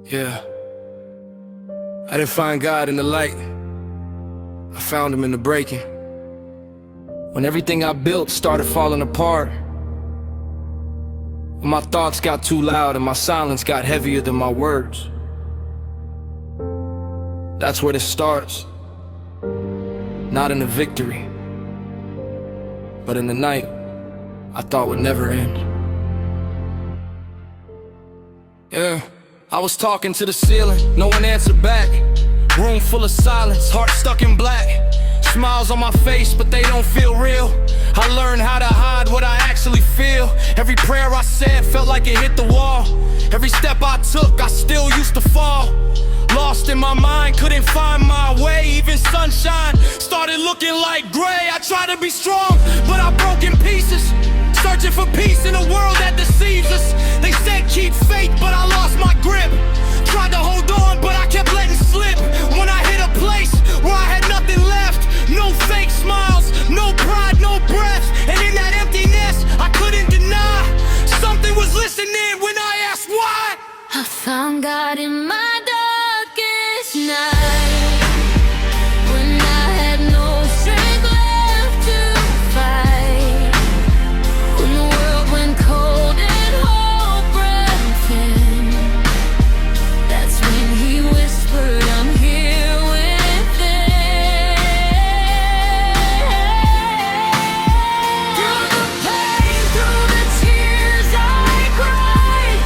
Yeah, I didn't find God in the light. I found him in the breaking. When everything I built started falling apart, when my thoughts got too loud and my silence got heavier than my words. That's where this starts. Not in the victory, but in the night I thought would never end. Yeah, I was talking to the ceiling, no one answered back. Room full of silence, heart stuck in black. Smiles on my face, but they don't feel real. I learned how to hide what I actually feel. Every prayer I said felt like it hit the wall. Every step I took, I still used to fall. Lost in my mind, couldn't find my way. Even sunshine started looking like gray. I tried to be strong, but I broke in pieces. Searching for peace in a world that deceives us. They said keep faith, but I lost my grip. Tried to hold on, but I kept letting slip. When I hit a place where I had nothing left, no fake smiles, no pride, no breath. And in that emptiness, I couldn't deny something was listening when I asked why. I found God in my darkest night, when I had no strength left to fight, when the world went cold and hope ran thin. That's when he whispered, I'm here within. Through the pain, through the tears I cried,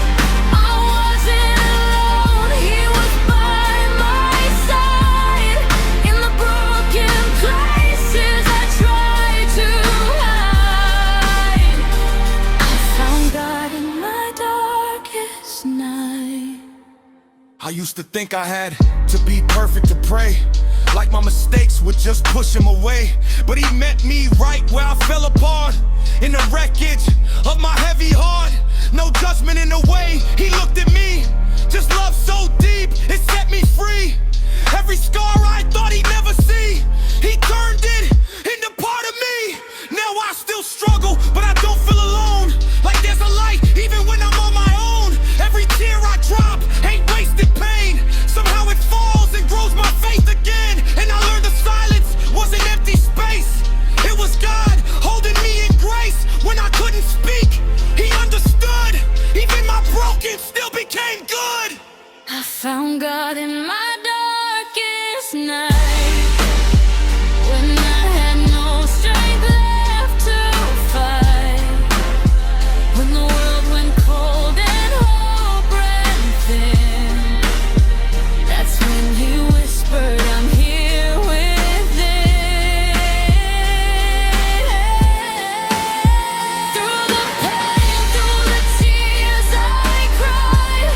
I wasn't alone, he was by my side. In the broken places I tried to hide, I found God in my darkest night. I used to think I had to be perfect to pray, like my mistakes would just push him away. But he met me right where I fell apart, in the wreckage of my heavy heart. No judgment in the way he looked at me, just love so deep, it set me free. Every scar I thought he'd never see, he turned it into part of me. Now I still struggle, but I don't feel alone. Like there's a light even when I'm on my own. Every tear I drop ain't wasted pain. Somehow it falls and grows my faith again. And I learned the silence was an empty space. It was God holding me in grace. When I couldn't speak, he understood. Even my broken still became good. I found God in my darkest night, when I had no strength left to fight, when the world went cold and hope ran thin. That's when he whispered, I'm here within. Through the pain, through the tears I cried,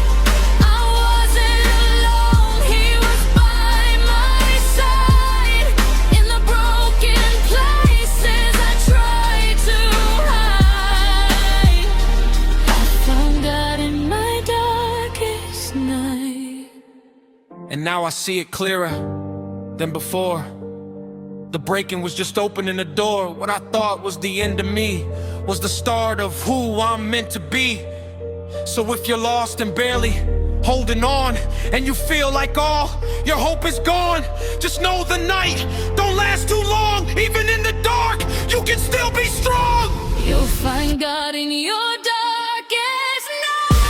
I wasn't alone, he was by my side. In the broken places I tried to hide, I found God in my darkest night. And now I see it clearer than before. The breaking was just opening the door. What I thought was the end of me was the start of who I'm meant to be. So if you're lost and barely holding on, and you feel like all your hope is gone, just know the night don't last too long. Even in the dark, you can still be strong. You'll find God in your darkest night,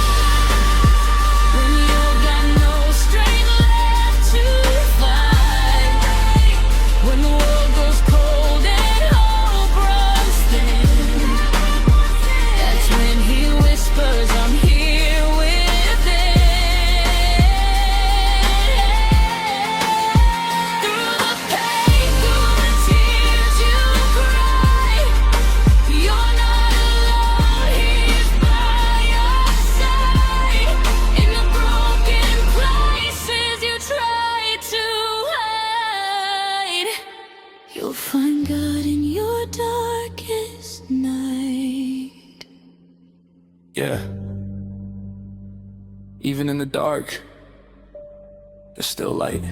when you've got no strength left to fight, when the world goes cold and hope runs thin. That's when he whispers, I'm here within. Through the pain, through the tears you cry, you're not alone, he's by your side. In the broken places you try to hide, you'll find God in your darkest night. Yeah, even in the dark, there's still light.